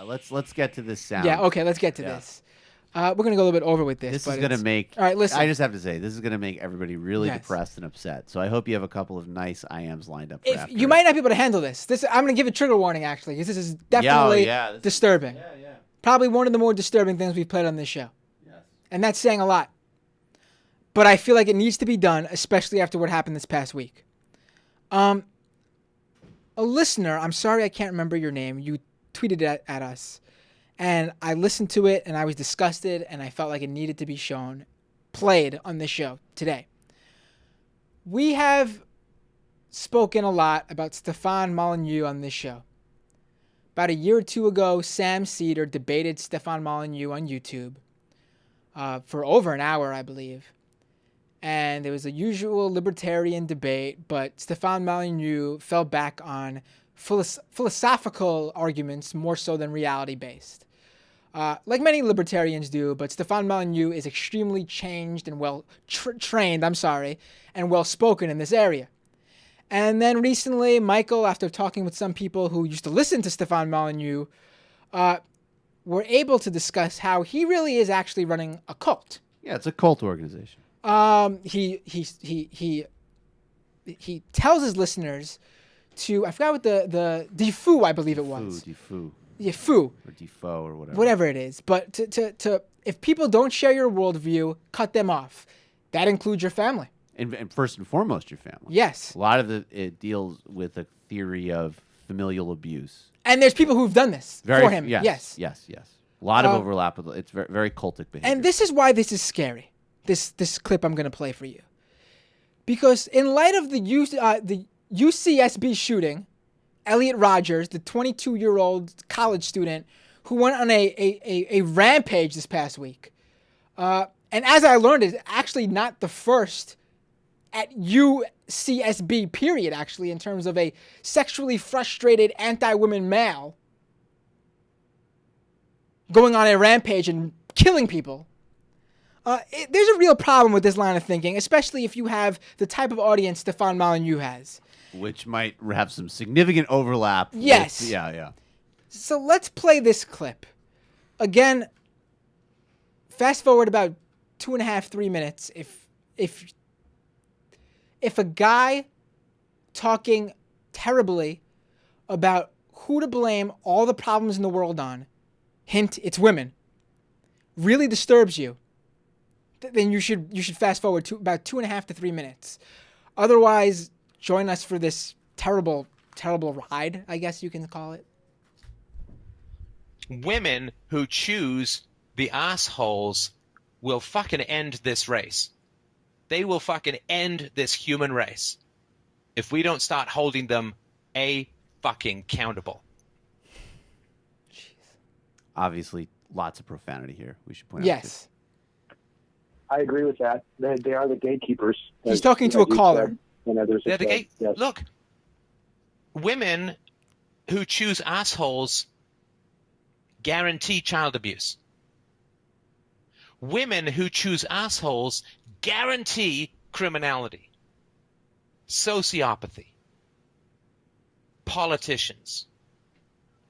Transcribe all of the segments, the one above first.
Let's get to this sound. Yeah, okay, let's get to this. We're going to go a little bit over with this. This but is going to make... All right, listen. I just have to say, this is going to make everybody really Yes. depressed and upset. So I hope you have a couple of nice IMs lined up for If after you it. might not be able to handle this. I'm going to give a trigger warning, actually, because this is definitely disturbing. Yeah. Probably one of the more disturbing things we've played on this show. Yes. And that's saying a lot. But I feel like it needs to be done, especially after what happened this past week. A listener, I'm sorry I can't remember your name, you tweeted it at us. And I listened to it, and I was disgusted, and I felt like it needed to be played on this show today. We have spoken a lot about Stefan Molyneux on this show. About a year or two ago, Sam Seder debated Stefan Molyneux on YouTube for over an hour, I believe. And there was a usual libertarian debate, but Stefan Molyneux fell back on philosophical arguments more so than reality-based. Like many libertarians do, but Stefan Molyneux is extremely changed and trained, and well-spoken in this area. And then recently, Michael, after talking with some people who used to listen to Stefan Molyneux, were able to discuss how he really is actually running a cult. Yeah, it's a cult organization. He tells his listeners to, I forgot what the Defu, I believe it was. Defu. Yeah, foo. Or Defo or whatever. Whatever it is. But to if people don't share your worldview, cut them off. That includes your family. And first and foremost, your family. Yes. A lot of it deals with a theory of familial abuse. And there's people who've done this for him. Yes. A lot of overlap. It's very, very cultic behavior. And this is why this is scary. This clip I'm going to play for you. Because in light of the UCSB shooting, Elliot Rogers, the 22-year-old college student who went on a rampage this past week. And as I learned, it's actually not the first at UCSB, period, actually, in terms of a sexually frustrated anti-women male going on a rampage and killing people. There's a real problem with this line of thinking, especially if you have the type of audience Stefan Molyneux has. Which might have some significant overlap. Yes. Yeah. So let's play this clip. Again, fast forward about 2.5, 3 minutes. If a guy talking terribly about who to blame all the problems in the world on, hint, it's women, really disturbs you, then you should fast forward to about 2.5 to 3 minutes. Otherwise, join us for this terrible, terrible ride, I guess you can call it. Women who choose the assholes will fucking end this race. They will fucking end this human race if we don't start holding them fucking accountable. Jeez. Obviously, lots of profanity here. We should point out. Yes. I agree with that. They are the gatekeepers. He's talking to a caller. They're the yes. Look, women who choose assholes guarantee child abuse. Women who choose assholes guarantee criminality, sociopathy, politicians,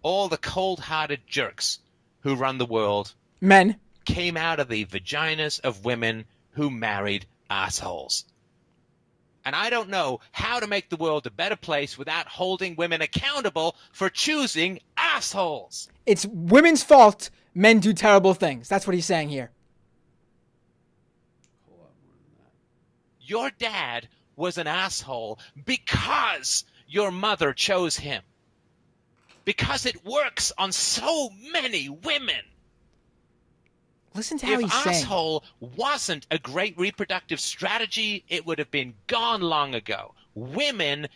all the cold-hearted jerks who run the world. Men. Came out of the vaginas of women who married assholes. And I don't know how to make the world a better place without holding women accountable for choosing assholes. It's women's fault men do terrible things. That's what he's saying here. Your dad was an asshole because your mother chose him. Because it works on so many women. Listen to how he's saying. If asshole wasn't a great reproductive strategy, it would have been gone long ago. Women...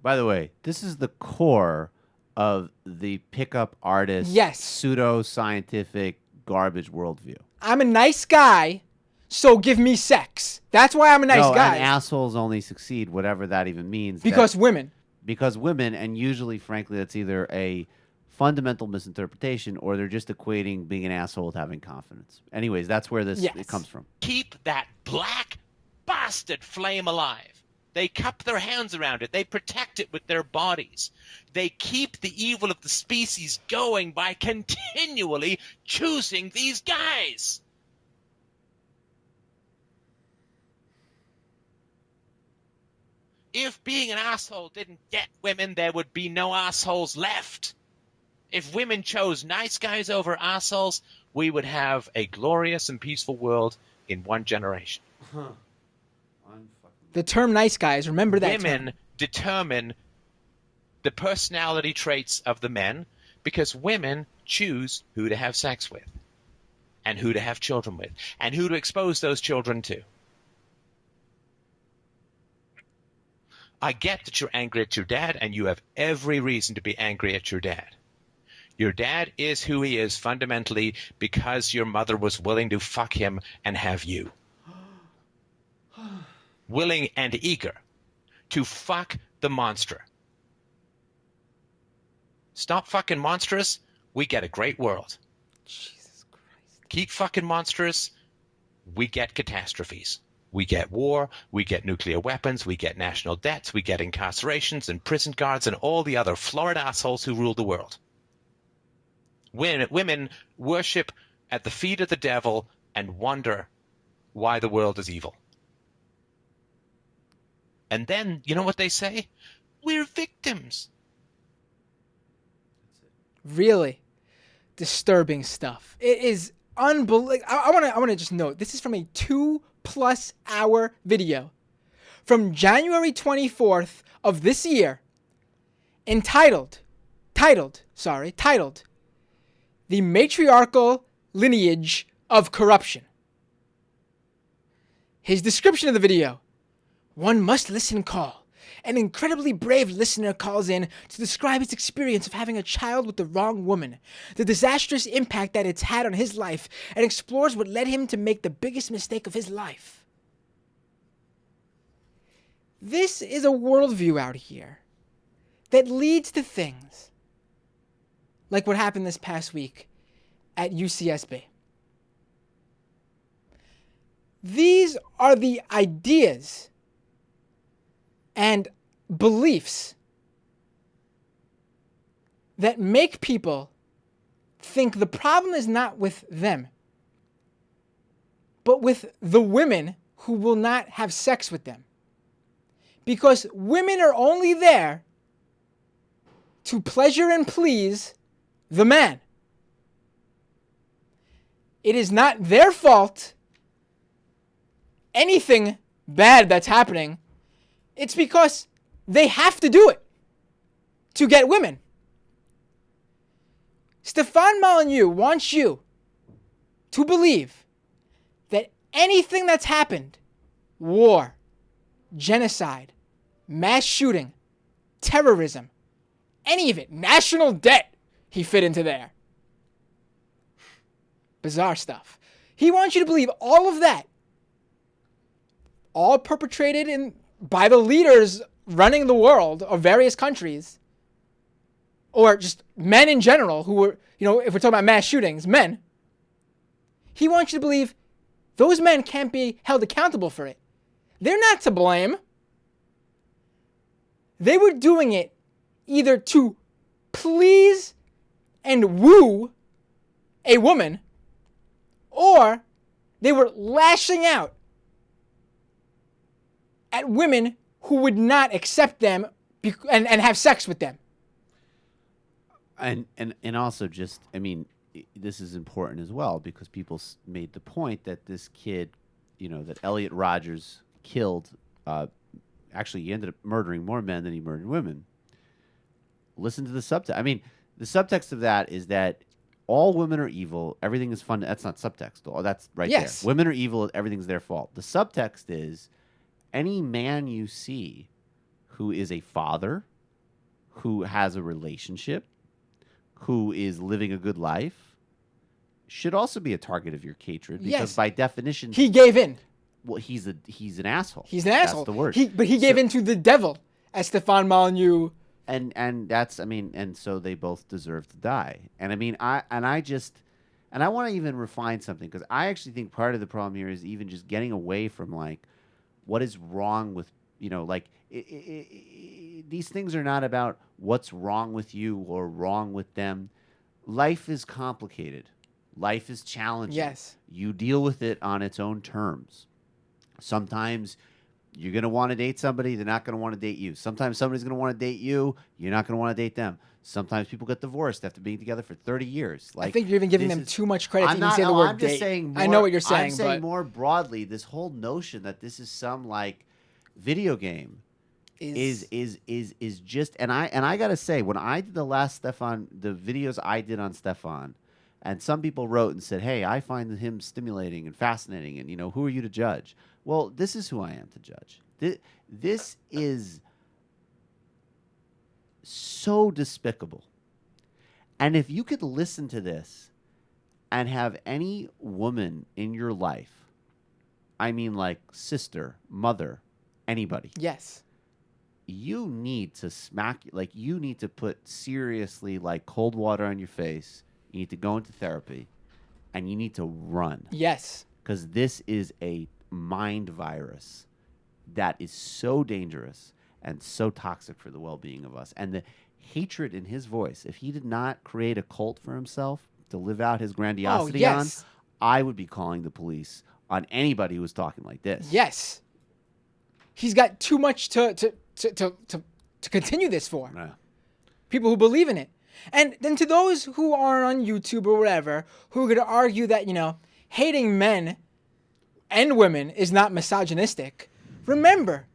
By the way, this is the core of the pickup artist, pseudo-scientific garbage worldview. I'm a nice guy, so give me sex. That's why I'm a nice guy. And assholes only succeed, whatever that even means. Because women. Because women, and usually, frankly, that's either a fundamental misinterpretation or they're just equating being an asshole with having confidence. Anyways, that's where it comes from. Keep that black bastard flame alive. They cup their hands around it. They protect it with their bodies. They keep the evil of the species going by continually choosing these guys. If being an asshole didn't get women, there would be no assholes left. If women chose nice guys over assholes, we would have a glorious and peaceful world in one generation. The term nice guys, remember that Women term. determine the personality traits of the men because women choose who to have sex with and who to have children with and who to expose those children to. I get that you're angry at your dad, and you have every reason to be angry at your dad. Your dad is who he is fundamentally because your mother was willing to fuck him and have you. Willing and eager to fuck the monster. Stop fucking monsters, we get a great world. Jesus Christ. Keep fucking monsters, we get catastrophes. We get war, we get nuclear weapons, we get national debts, we get incarcerations and prison guards and all the other florid assholes who rule the world. Women worship at the feet of the devil and wonder why the world is evil. And then, you know what they say? We're victims. Really disturbing stuff. It is unbelievable. I want to just note, this is from a 2+ hour video from January 24th of this year, titled, The Matriarchal Lineage of Corruption. His description of the video: one must listen call. An incredibly brave listener calls in to describe his experience of having a child with the wrong woman, the disastrous impact that it's had on his life, and explores what led him to make the biggest mistake of his life. This is a worldview out here that leads to things like what happened this past week at UCSB. These are the ideas and beliefs that make people think the problem is not with them, but with the women who will not have sex with them. Because women are only there to pleasure and please the man. It is not their fault anything bad that's happening. It's because they have to do it to get women. Stefan Molyneux wants you to believe that anything that's happened, war, genocide, mass shooting, terrorism, any of it, national debt, he fit into there. Bizarre stuff. He wants you to believe all of that, all perpetrated by the leaders running the world of various countries, or just men in general who were, if we're talking about mass shootings, men. He wants you to believe those men can't be held accountable for it. They're not to blame. They were doing it either to please and woo a woman, or they were lashing out at women who would not accept them and have sex with them. And also just, this is important as well because people made the point that this kid, that Elliot Rodgers killed, actually he ended up murdering more men than he murdered women. Listen to the subtext. The subtext of that is that all women are evil, everything is fun. That's not subtext. Oh, that's right there. Women are evil, everything's their fault. The subtext is any man you see who is a father, who has a relationship, who is living a good life, should also be a target of your hatred because by definition he gave in. Well, he's an asshole. He's an asshole. That's the word. But he gave in to the devil, as Stefan Molyneux. And that's and so they both deserve to die. And I want to even refine something because I actually think part of the problem here is even just getting away from what is wrong with like these things are not about what's wrong with you or wrong with them. Life is complicated. Life is challenging. Yes. You deal with it on its own terms. Sometimes you're going to want to date somebody, they're not going to want to date you. Sometimes somebody's going to want to date you, you're not going to want to date them. Sometimes people get divorced after being together for 30 years. Like, I think you're even giving them too much credit to even say the no, word I'm just date. saying more, I know what you're saying, I'm saying but more broadly, this whole notion that this is some like video game is just, and I gotta say, when I did the videos I did on Stefan, and some people wrote and said, hey, I find him stimulating and fascinating, and who are you to judge? Well, this is who I am to judge. This is so despicable. And if you could listen to this and have any woman in your life, I mean like sister, mother, anybody. yes. You need to you need to put seriously like cold water on your face. You need to go into therapy and you need to run. Yes. Because this is a mind virus that is so dangerous and so toxic for the well-being of us. And the hatred in his voice, if he did not create a cult for himself to live out his grandiosity on, I would be calling the police on anybody who was talking like this. Yes. He's got too much to continue this for. Yeah. People who believe in it. And then to those who are on YouTube or whatever, who are going to argue that, hating men and women is not misogynistic, remember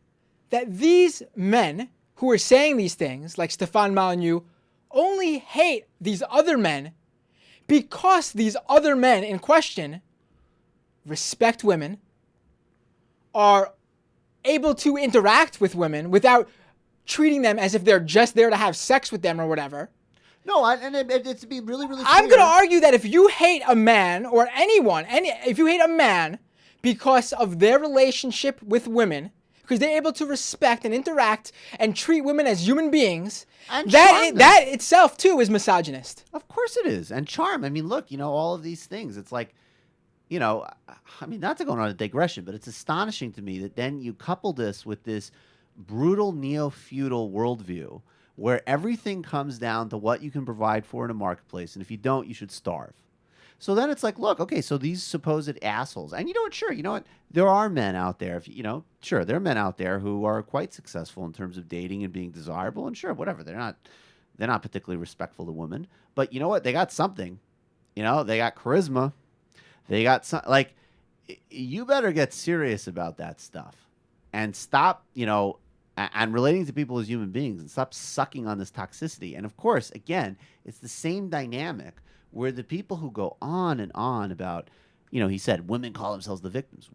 that these men who are saying these things, like Stefan Molyneux, only hate these other men because these other men in question respect women, are able to interact with women without treating them as if they're just there to have sex with them or whatever. No, and it's to be really, really clear. I'm going to argue that if you hate a man or anyone, if you hate a man because of their relationship with women, because they're able to respect and interact and treat women as human beings, and that itself too is misogynist. Of course it is. And charm. I mean, look, all of these things. It's like, I mean, not to go on a digression, but it's astonishing to me that then you couple this with this brutal neo-feudal worldview where everything comes down to what you can provide for in a marketplace, and if you don't, you should starve. So then it's like, look, okay, so these supposed assholes, and sure, there are men out there, sure, there are men out there who are quite successful in terms of dating and being desirable, and sure, whatever, they're not particularly respectful to women, but you know what, they got something, they got charisma, they got some, like, you better get serious about that stuff, and stop, and relating to people as human beings, and stop sucking on this toxicity. And of course, again, it's the same dynamic where the people who go on and on about, he said, women call themselves the victims.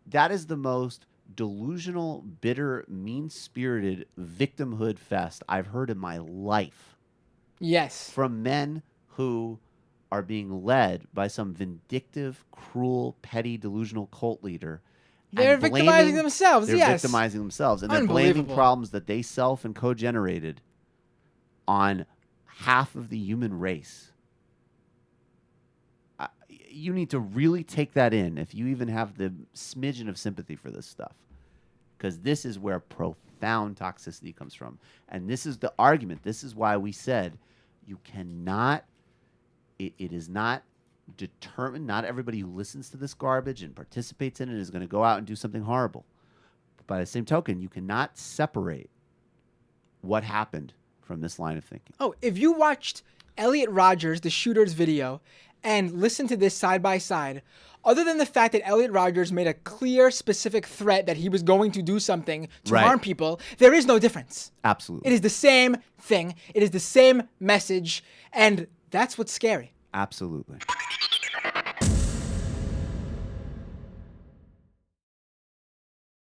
That is the most delusional, bitter, mean-spirited victimhood fest I've heard in my life. Yes. From men who are being led by some vindictive, cruel, petty, delusional cult leader. They're victimizing themselves, They're victimizing themselves. And they're blaming problems that they self and co-generated on half of the human race. You need to really take that in if you even have the smidgen of sympathy for this stuff. Because this is where profound toxicity comes from. And this is the argument. This is why we said you cannot, it is not determined. Not everybody who listens to this garbage and participates in it is going to go out and do something horrible. But by the same token, you cannot separate what happened from this line of thinking. Oh, if you watched Elliot Rodgers, the shooter's video, and listened to this side by side, other than the fact that Elliot Rodgers made a clear, specific threat that he was going to do something to harm people, there is no difference. Absolutely. It is the same thing. It is the same message. And that's what's scary. Absolutely.